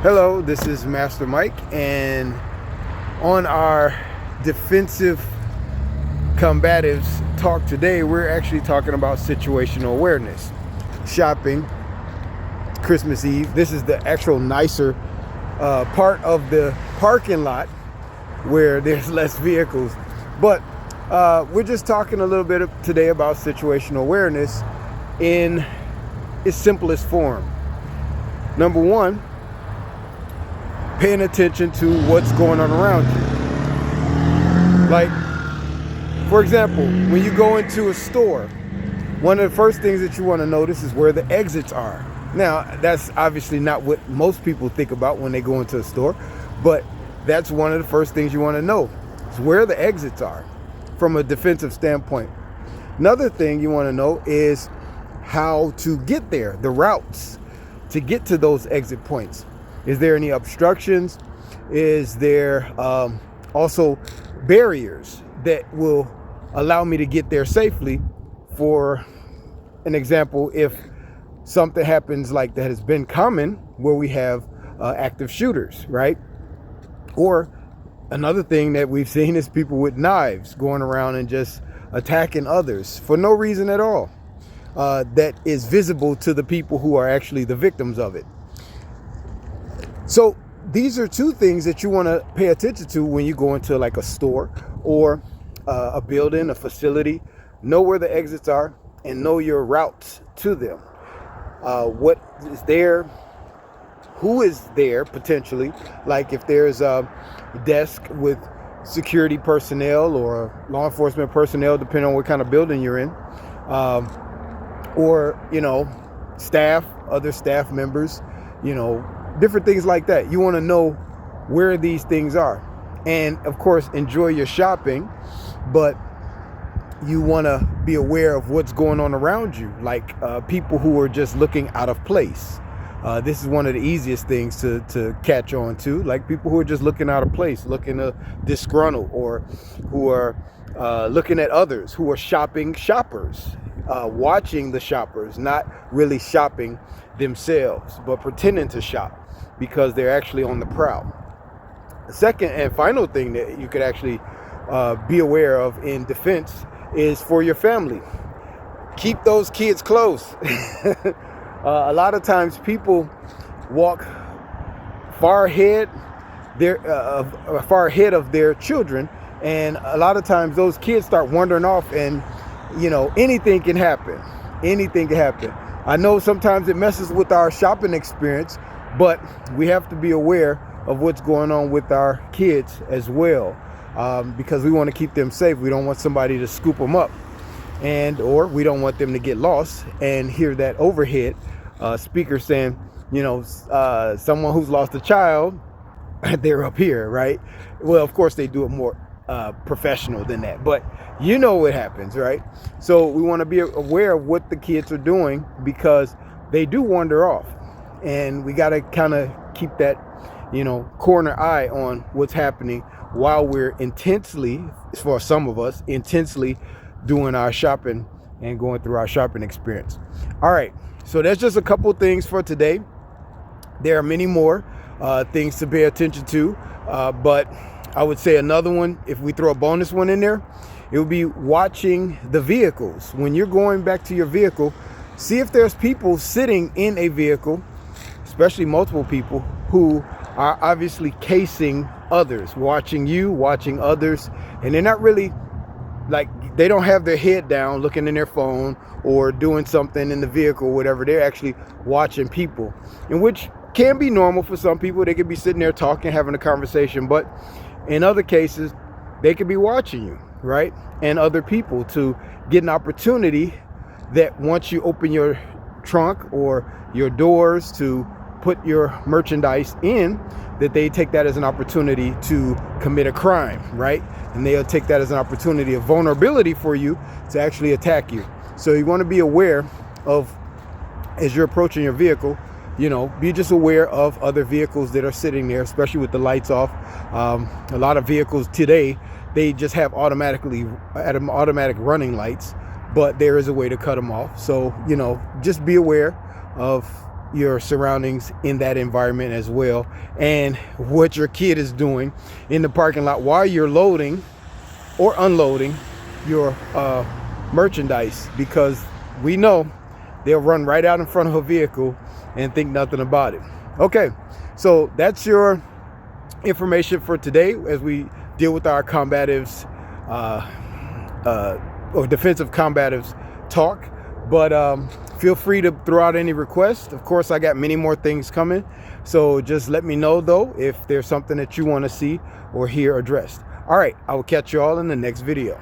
Hello, this is Master Mike, and on our defensive combatives talk today, we're actually talking about situational awareness. Shopping, Christmas Eve. This is the actual nicer part of the parking lot where there's less vehicles. But we're just talking a little bit today about situational awareness in its simplest form. Number one, paying attention to what's going on around you. Like, for example, when you go into a store, one of the first things that you want to notice is where the exits are. Now, that's obviously not what most people think about when they go into a store, but that's one of the first things you want to know is where the exits are from a defensive standpoint. Another thing you want to know is how to get there, the routes to get to those exit points. Is there any obstructions? Is there also barriers that will allow me to get there safely? For an example, if something happens like that has been common where we have active shooters, right? Or another thing that we've seen is people with knives going around and just attacking others for no reason at all. That is visible to the people who are actually the victims of it. So these are two things that you want to pay attention to when you go into like a store or a building, a facility. Know where the exits are and know your routes to them. What is there? Who is there potentially? Like if there's a desk with security personnel or law enforcement personnel, depending on what kind of building you're in, or, staff, other staff members, different things like that. You want to know where these things are. And of course, enjoy your shopping, but you want to be aware of what's going on around you, like people who are just looking out of place. This is one of the easiest things to catch on to, like people who are just looking out of place, looking disgruntled, or who are looking at others, who are shoppers, watching the shoppers, not really shopping themselves, but pretending to shop because they're actually on the prowl. The second and final thing that you could actually be aware of in defense is for your family. Keep those kids close. A lot of times people walk far ahead of their children, and a lot of times those kids start wandering off, and anything can happen. Anything can happen. I know sometimes it messes with our shopping experience, but we have to be aware of what's going on with our kids as well, because we want to keep them safe. We don't want somebody to scoop them up, or we don't want them to get lost and hear that overhead speaker saying, someone who's lost a child, they're up here, right? Well, of course they do it more professional than that, but what happens, right? So we want to be aware of what the kids are doing, because they do wander off, and we got to kind of keep that corner eye on what's happening while we're intensely, for some of us, doing our shopping and going through our shopping experience. All right, so that's just a couple things for today. There are many more things to pay attention to, but I would say another one, if we throw a bonus one in there, it would be watching the vehicles. When you're going back to your vehicle, see if there's people sitting in a vehicle, especially multiple people, who are obviously casing others, watching you, watching others, and they're not really, they don't have their head down looking in their phone or doing something in the vehicle, whatever. They're actually watching people, in which can be normal for some people. They could be sitting there talking, having a conversation, but in other cases, they could be watching you, right? And other people, to get an opportunity that once you open your trunk or your doors to put your merchandise in, that they take that as an opportunity to commit a crime, right? And they'll take that as an opportunity of vulnerability for you to actually attack you. So you want to be aware of, as you're approaching your vehicle, be just aware of other vehicles that are sitting there, especially with the lights off. A lot of vehicles today, they just have automatic running lights, but there is a way to cut them off. So, just be aware of your surroundings in that environment as well, and what your kid is doing in the parking lot while you're loading or unloading your merchandise, because we know they'll run right out in front of a vehicle and think nothing about it. Okay, so that's your information for today as we deal with our combatives or defensive combatives talk. But feel free to throw out any requests. Of course, I got many more things coming, so just let me know though if there's something that you want to see or hear addressed. All right, I will catch you all in the next video.